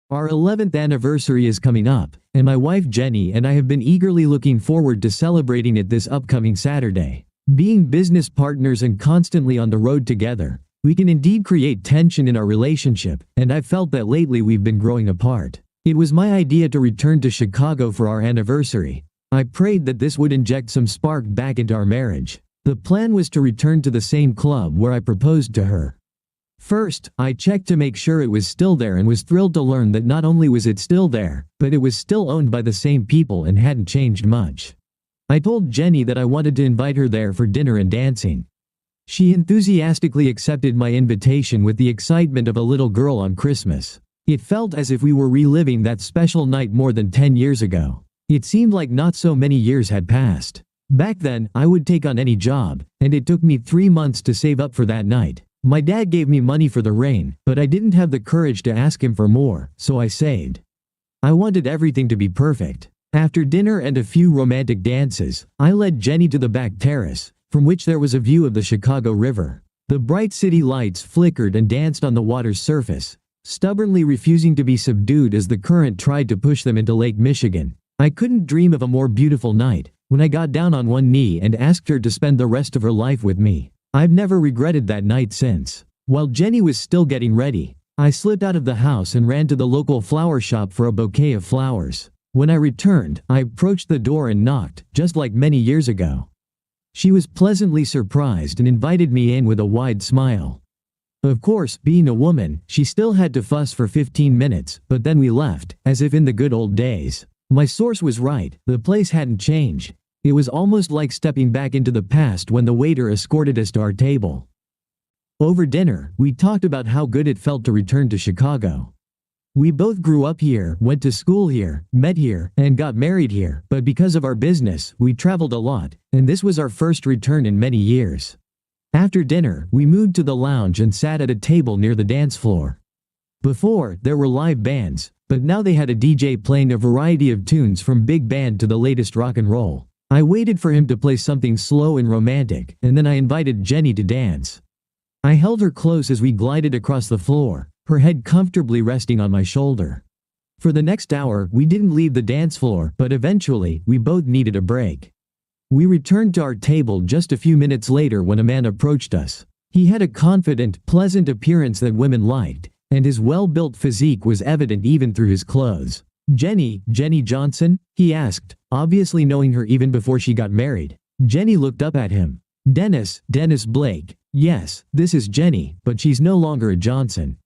Our 11th anniversary is coming up, and my wife Jenny and I have been eagerly looking forward to celebrating it this upcoming Saturday. Being business partners and constantly on the road together, we can indeed create tension in our relationship, and I've felt that lately we've been growing apart. It was my idea to return to Chicago for our anniversary. I prayed that this would inject some spark back into our marriage. The plan was to return to the same club where I proposed to her. First, I checked to make sure it was still there and was thrilled to learn that not only was it still there, but it was still owned by the same people and hadn't changed much. I told Jenny that I wanted to invite her there for dinner and dancing. She enthusiastically accepted my invitation with the excitement of a little girl on Christmas. It felt as if we were reliving that special night more than 10 years ago. It seemed like not so many years had passed. Back then, I would take on any job, and it took me 3 months to save up for that night. My dad gave me money for the rain, but I didn't have the courage to ask him for more, so I saved. I wanted everything to be perfect. After dinner and a few romantic dances, I led Jenny to the back terrace, from which there was a view of the Chicago River. The bright city lights flickered and danced on the water's surface, stubbornly refusing to be subdued as the current tried to push them into Lake Michigan. I couldn't dream of a more beautiful night, when I got down on one knee and asked her to spend the rest of her life with me. I've never regretted that night since. While Jenny was still getting ready, I slipped out of the house and ran to the local flower shop for a bouquet of flowers. When I returned, I approached the door and knocked, just like many years ago. She was pleasantly surprised and invited me in with a wide smile. Of course, being a woman, she still had to fuss for 15 minutes, but then we left, as if in the good old days. My source was right, the place hadn't changed. It was almost like stepping back into the past when the waiter escorted us to our table. Over dinner, we talked about how good it felt to return to Chicago. We both grew up here, went to school here, met here, and got married here, but because of our business, we traveled a lot, and this was our first return in many years. After dinner, we moved to the lounge and sat at a table near the dance floor. Before, there were live bands, but now they had a DJ playing a variety of tunes from big band to the latest rock and roll. I waited for him to play something slow and romantic, and then I invited Jenny to dance. I held her close as we glided across the floor, her head comfortably resting on my shoulder. For the next hour, we didn't leave the dance floor, but eventually, we both needed a break. We returned to our table just a few minutes later when a man approached us. He had a confident, pleasant appearance that women liked, and his well-built physique was evident even through his clothes. Jenny Johnson?" he asked, obviously knowing her even before she got married. Jenny looked up at him. Dennis Blake. "Yes, this is Jenny, but she's no longer a Johnson."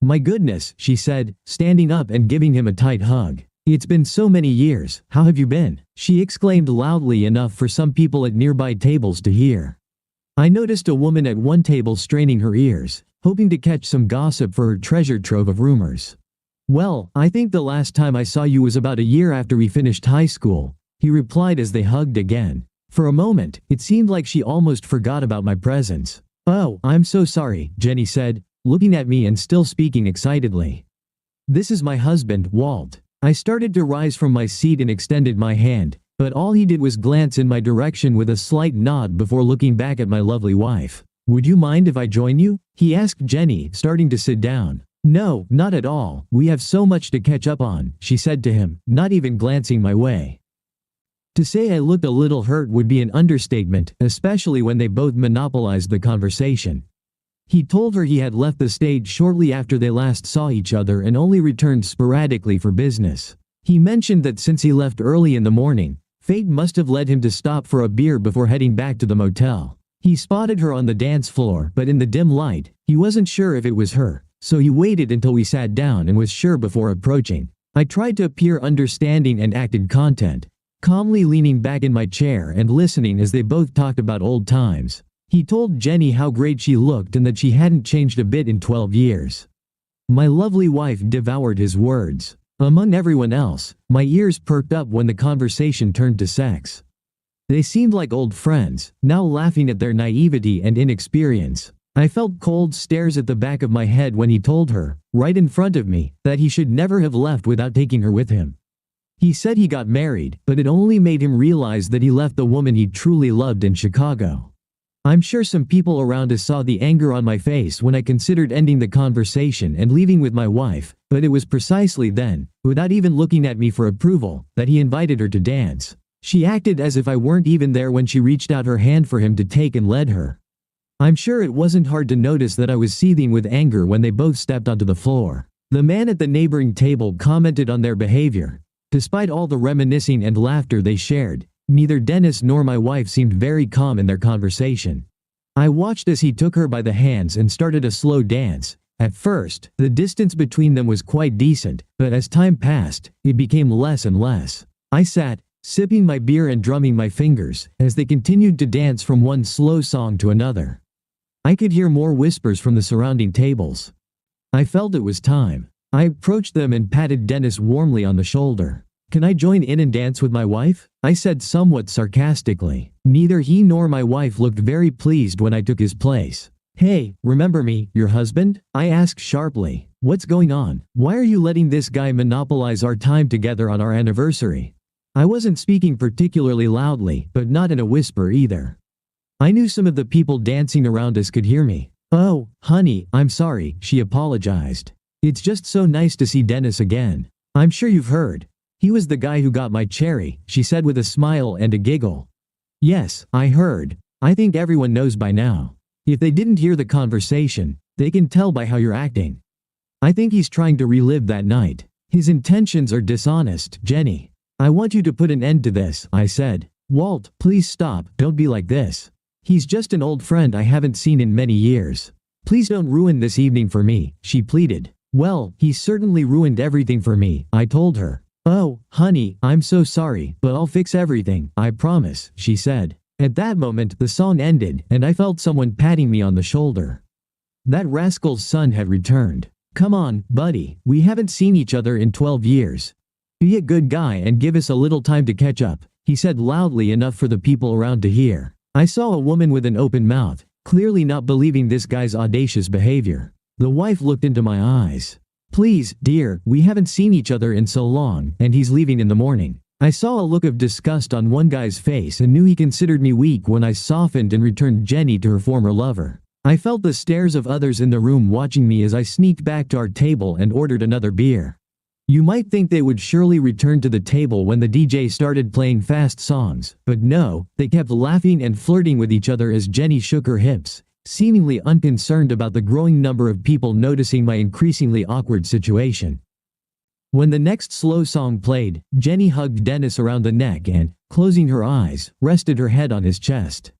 "My goodness," she said, standing up and giving him a tight hug. "It's been so many years, how have you been?" she exclaimed loudly enough for some people at nearby tables to hear. I noticed a woman at one table straining her ears, hoping to catch some gossip for her treasure trove of rumors. "Well, I think the last time I saw you was about a year after we finished high school," he replied as they hugged again. For a moment, it seemed like she almost forgot about my presence. "Oh, I'm so sorry," Jenny said, looking at me and still speaking excitedly. "This is my husband, Walt." I started to rise from my seat and extended my hand, but all he did was glance in my direction with a slight nod before looking back at my lovely wife. "Would you mind if I join you?" he asked Jenny, starting to sit down. "No, not at all. We have so much to catch up on," she said to him, not even glancing my way. To say I looked a little hurt would be an understatement, especially when they both monopolized the conversation. He told her he had left the stage shortly after they last saw each other and only returned sporadically for business. He mentioned that since he left early in the morning, fate must have led him to stop for a beer before heading back to the motel. He spotted her on the dance floor, but in the dim light, he wasn't sure if it was her, so he waited until we sat down and was sure before approaching. I tried to appear understanding and acted content, calmly leaning back in my chair and listening as they both talked about old times. He told Jenny how great she looked and that she hadn't changed a bit in 12 years. My lovely wife devoured his words. Among everyone else, my ears perked up when the conversation turned to sex. They seemed like old friends, now laughing at their naivety and inexperience. I felt cold stares at the back of my head when he told her, right in front of me, that he should never have left without taking her with him. He said he got married, but it only made him realize that he left the woman he truly loved in Chicago. I'm sure some people around us saw the anger on my face when I considered ending the conversation and leaving with my wife, but it was precisely then, without even looking at me for approval, that he invited her to dance. She acted as if I weren't even there when she reached out her hand for him to take and led her. I'm sure it wasn't hard to notice that I was seething with anger when they both stepped onto the floor. The man at the neighboring table commented on their behavior. Despite all the reminiscing and laughter they shared, neither Dennis nor my wife seemed very calm in their conversation. I watched as he took her by the hands and started a slow dance. At first, the distance between them was quite decent, but as time passed, it became less and less. I sat, sipping my beer and drumming my fingers, as they continued to dance from one slow song to another. I could hear more whispers from the surrounding tables. I felt it was time. I approached them and patted Dennis warmly on the shoulder. "Can I join in and dance with my wife?" I said somewhat sarcastically. Neither he nor my wife looked very pleased when I took his place. "Hey, remember me, your husband?" I asked sharply. "What's going on? Why are you letting this guy monopolize our time together on our anniversary?" I wasn't speaking particularly loudly, but not in a whisper either. I knew some of the people dancing around us could hear me. "Oh, honey, I'm sorry," she apologized. "It's just so nice to see Dennis again. I'm sure you've heard. He was the guy who got my cherry," she said with a smile and a giggle. "Yes, I heard. I think everyone knows by now. If they didn't hear the conversation, they can tell by how you're acting. I think he's trying to relive that night. His intentions are dishonest, Jenny. I want you to put an end to this," I said. "Walt, please stop, don't be like this. He's just an old friend I haven't seen in many years. Please don't ruin this evening for me," she pleaded. "Well, he certainly ruined everything for me," I told her. "Oh, honey, I'm so sorry, but I'll fix everything, I promise," she said. At that moment, the song ended, and I felt someone patting me on the shoulder. That rascal's son had returned. "Come on, buddy, we haven't seen each other in 12 years. Be a good guy and give us a little time to catch up," he said loudly enough for the people around to hear. I saw a woman with an open mouth, clearly not believing this guy's audacious behavior. The wife looked into my eyes. "Please, dear, we haven't seen each other in so long, and he's leaving in the morning." I saw a look of disgust on one guy's face and knew he considered me weak when I softened and returned Jenny to her former lover. I felt the stares of others in the room watching me as I sneaked back to our table and ordered another beer. You might think they would surely return to the table when the DJ started playing fast songs, but no, they kept laughing and flirting with each other as Jenny shook her hips, seemingly unconcerned about the growing number of people noticing my increasingly awkward situation. When the next slow song played, Jenny hugged Dennis around the neck and, closing her eyes, rested her head on his chest.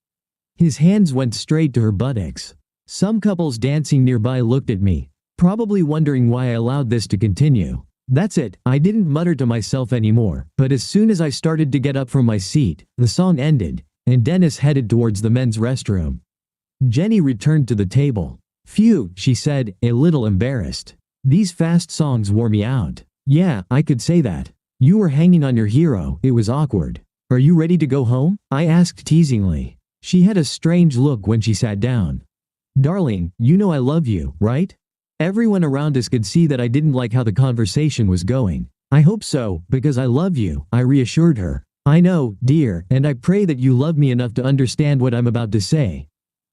His hands went straight to her buttocks. Some couples dancing nearby looked at me, probably wondering why I allowed this to continue. That's it, I didn't mutter to myself anymore, but as soon as I started to get up from my seat, the song ended, and Dennis headed towards the men's restroom. Jenny returned to the table. "Phew," she said, a little embarrassed. "These fast songs wore me out." "Yeah, I could say that. You were hanging on your hero, it was awkward. Are you ready to go home?" I asked teasingly. She had a strange look when she sat down. "Darling, you know I love you, right?" Everyone around us could see that I didn't like how the conversation was going. "I hope so, because I love you," I reassured her. "I know, dear, and I pray that you love me enough to understand what I'm about to say.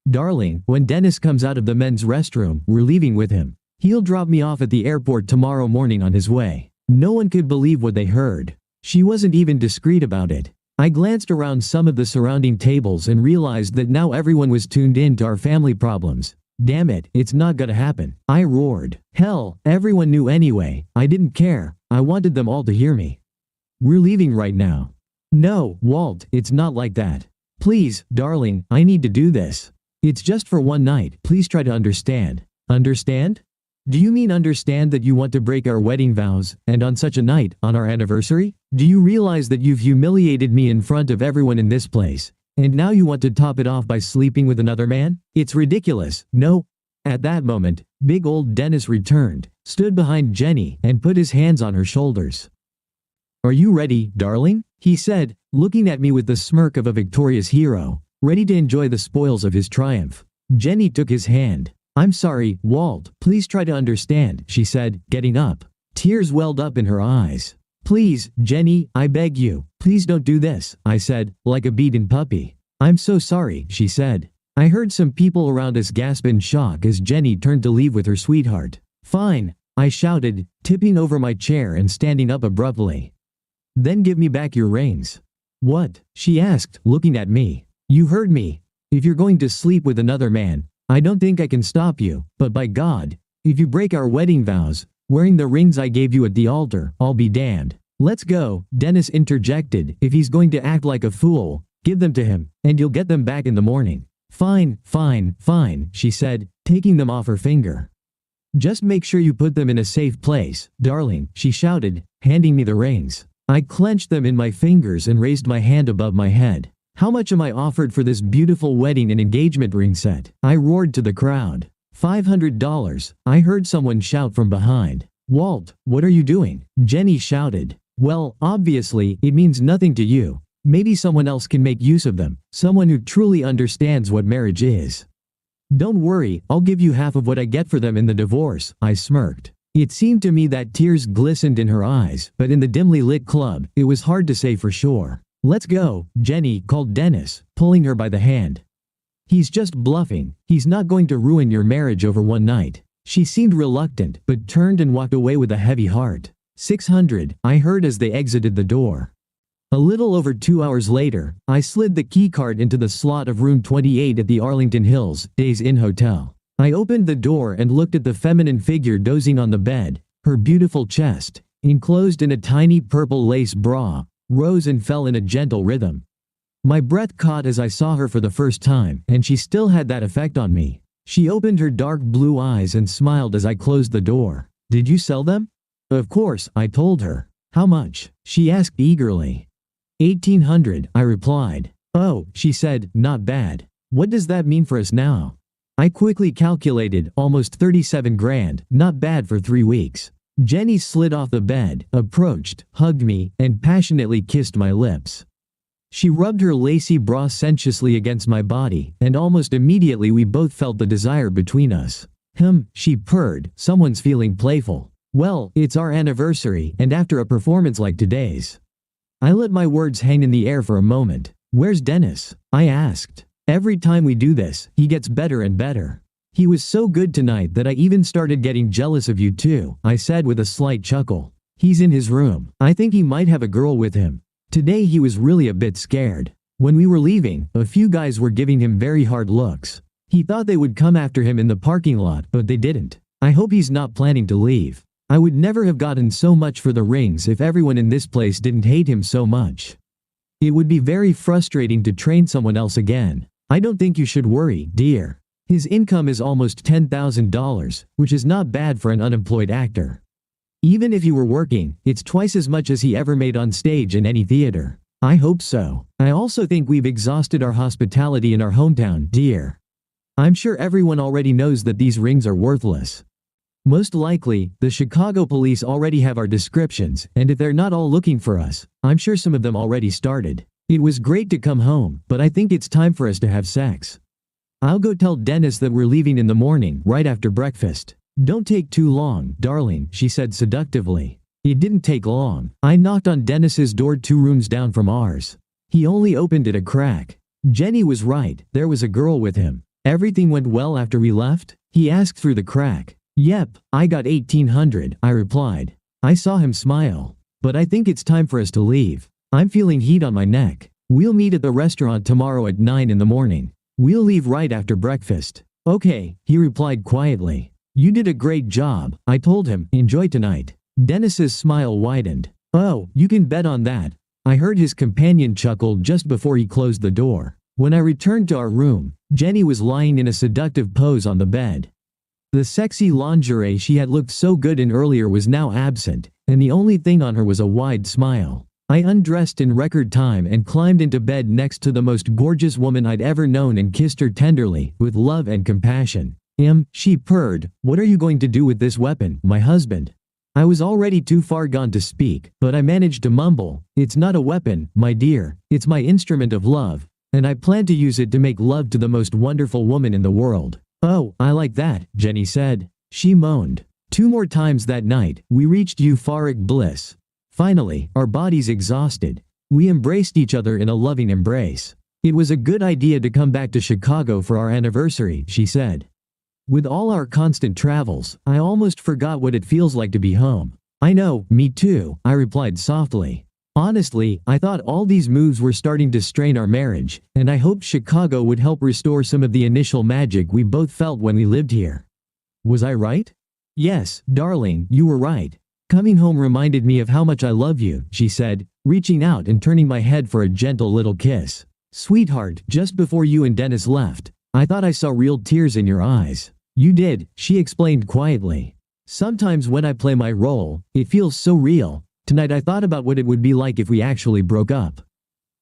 Darling, when Dennis comes out of the men's restroom, we're leaving with him. He'll drop me off at the airport tomorrow morning on his way." No one could believe what they heard. She wasn't even discreet about it. I glanced around some of the surrounding tables and realized that now everyone was tuned in to our family problems. "Damn it, it's not gonna happen," I roared. Hell, everyone knew anyway. I didn't care. I wanted them all to hear me. "We're leaving right now." "No, Walt, it's not like that. Please, darling, I need to do this. It's just for one night, please try to understand." "Understand? Do you mean understand that you want to break our wedding vows, and on such a night, on our anniversary? Do you realize that you've humiliated me in front of everyone in this place? And now you want to top it off by sleeping with another man? It's ridiculous, no?" At that moment, big old Dennis returned, stood behind Jenny, and put his hands on her shoulders. "Are you ready, darling?" he said, looking at me with the smirk of a victorious hero, ready to enjoy the spoils of his triumph. Jenny took his hand. "I'm sorry, Walt, please try to understand," she said, getting up. Tears welled up in her eyes. "Please, Jenny, I beg you, please don't do this," I said, like a beaten puppy. "I'm so sorry," she said. I heard some people around us gasp in shock as Jenny turned to leave with her sweetheart. Fine, I shouted, tipping over my chair and standing up abruptly. Then give me back your rings. What? She asked, looking at me. You heard me. If you're going to sleep with another man, I don't think I can stop you, but by God, if you break our wedding vows, wearing the rings I gave you at the altar, I'll be damned. Let's go, Dennis interjected. If he's going to act like a fool, give them to him, and you'll get them back in the morning. Fine, fine, fine, she said, taking them off her finger. Just make sure you put them in a safe place, darling, she shouted, handing me the rings. I clenched them in my fingers and raised my hand above my head. How much am I offered for this beautiful wedding and engagement ring set? I roared to the crowd. $500, I heard someone shout from behind. Walt, what are you doing? Jenny shouted. Well, obviously, it means nothing to you. Maybe someone else can make use of them, someone who truly understands what marriage is. Don't worry, I'll give you half of what I get for them in the divorce, I smirked. It seemed to me that tears glistened in her eyes, but in the dimly lit club, it was hard to say for sure. Let's go, Jenny called Dennis, pulling her by the hand. He's just bluffing. He's not going to ruin your marriage over one night. She seemed reluctant, but turned and walked away with a heavy heart. 600, I heard as they exited the door. A little over 2 hours later, I slid the keycard into the slot of room 28 at the Arlington Hills Days Inn Hotel. I opened the door and looked at the feminine figure dozing on the bed. Her beautiful chest, enclosed in a tiny purple lace bra, rose and fell in a gentle rhythm. My breath caught as I saw her for the first time, and she still had that effect on me. She opened her dark blue eyes and smiled as I closed the door. Did you sell them? Of course, I told her. How much? She asked eagerly. 1,800, I replied. Oh, she said, not bad. What does that mean for us now? I quickly calculated, almost 37 grand, not bad for 3 weeks. Jenny slid off the bed, approached, hugged me, and passionately kissed my lips. She rubbed her lacy bra sensuously against my body, and almost immediately we both felt the desire between us. She purred, someone's feeling playful. Well, it's our anniversary, and after a performance like today's. I let my words hang in the air for a moment. Where's Dennis? I asked. Every time we do this, he gets better and better. He was so good tonight that I even started getting jealous of you too, I said with a slight chuckle. He's in his room. I think he might have a girl with him. Today he was really a bit scared. When we were leaving, a few guys were giving him very hard looks. He thought they would come after him in the parking lot, but they didn't. I hope he's not planning to leave. I would never have gotten so much for the rings if everyone in this place didn't hate him so much. It would be very frustrating to train someone else again. I don't think you should worry, dear. His income is almost $10,000, which is not bad for an unemployed actor. Even if he were working, it's twice as much as he ever made on stage in any theater. I hope so. I also think we've exhausted our hospitality in our hometown, dear. I'm sure everyone already knows that these rings are worthless. Most likely, the Chicago police already have our descriptions, and if they're not all looking for us, I'm sure some of them already started. It was great to come home, but I think it's time for us to have sex. I'll go tell Dennis that we're leaving in the morning, right after breakfast. Don't take too long, darling, she said seductively. It didn't take long. I knocked on Dennis's door 2 rooms down from ours. He only opened it a crack. Jenny was right, there was a girl with him. Everything went well after we left? He asked through the crack. Yep, I got 1,800, I replied. I saw him smile. But I think it's time for us to leave. I'm feeling heat on my neck. We'll meet at the restaurant tomorrow at 9 in the morning. We'll leave right after breakfast. Okay, he replied quietly. You did a great job, I told him. Enjoy tonight. Dennis's smile widened. Oh, you can bet on that. I heard his companion chuckle just before he closed the door. When I returned to our room, Jenny was lying in a seductive pose on the bed. The sexy lingerie she had looked so good in earlier was now absent, and the only thing on her was a wide smile. I undressed in record time and climbed into bed next to the most gorgeous woman I'd ever known and kissed her tenderly, with love and compassion. She purred, what are you going to do with this weapon, my husband? I was already too far gone to speak, but I managed to mumble, it's not a weapon, my dear, it's my instrument of love, and I plan to use it to make love to the most wonderful woman in the world. Oh, I like that, Jenny said. She moaned. 2 more times that night, we reached euphoric bliss. Finally, our bodies exhausted, we embraced each other in a loving embrace. It was a good idea to come back to Chicago for our anniversary, she said. With all our constant travels, I almost forgot what it feels like to be home. I know, me too, I replied softly. Honestly, I thought all these moves were starting to strain our marriage, and I hoped Chicago would help restore some of the initial magic we both felt when we lived here. Was I right? Yes, darling, you were right. Coming home reminded me of how much I love you, she said, reaching out and turning my head for a gentle little kiss. Sweetheart, just before you and Dennis left, I thought I saw real tears in your eyes. You did, she explained quietly. Sometimes when I play my role, it feels so real. Tonight I thought about what it would be like if we actually broke up.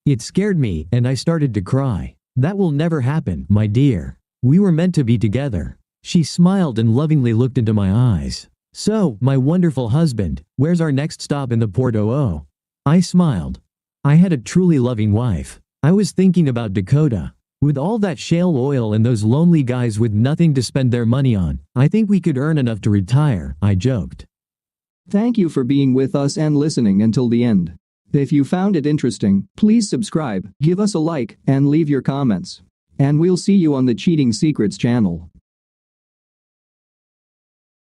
It scared me, and I started to cry. That will never happen, my dear. We were meant to be together. She smiled and lovingly looked into my eyes. So, my wonderful husband, where's our next stop in the Port OO? I smiled. I had a truly loving wife. I was thinking about Dakota. With all that shale oil and those lonely guys with nothing to spend their money on, I think we could earn enough to retire, I joked. Thank you for being with us and listening until the end. If you found it interesting, please subscribe, give us a like, and leave your comments. And we'll see you on the Cheating Secrets channel.